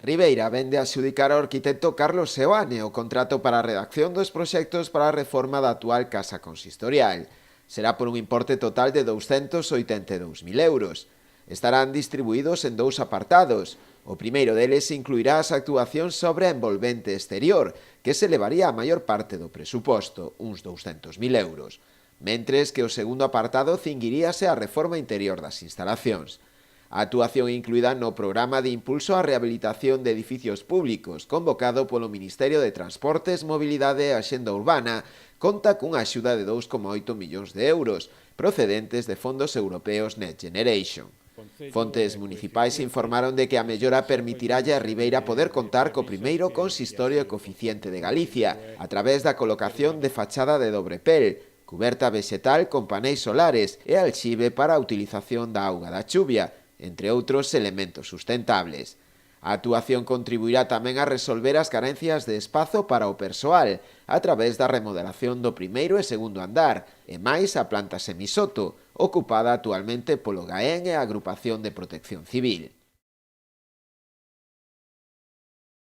Ribeira vende a adxudicar ao arquitecto Carlos Seoane o contrato para a redacción dos proxectos para a reforma da actual casa consistorial. Será por un importe total de 282.000 euros. Estarán distribuídos en dous apartados. O primeiro deles incluirá as actuacións sobre a envolvente exterior, que se levaría a maior parte do presuposto, uns 200.000 euros. Mentres que o segundo apartado cinguiríase á reforma interior das instalacións. A actuación incluída no Programa de Impulso á Rehabilitación de Edificios Públicos, convocado polo Ministerio de Transportes, Mobilidade e Axenda Urbana, conta cunha axuda de 2,8 millóns de euros, procedentes de fondos europeos Next Generation. Fontes municipais informaron de que a mellora permitirálle a Ribeira poder contar co primeiro consistorio e coeficiente de Galicia, a través da colocación de fachada de dobre pel, cuberta vexetal con paneis solares e alxibe para a utilización da auga da chuvia, entre outros elementos sustentables. A actuación contribuirá tamén a resolver as carencias de espazo para o persoal a través da remodelación do primeiro e segundo andar e máis a planta semisoto, ocupada actualmente polo GAEN e a Agrupación de Protección Civil.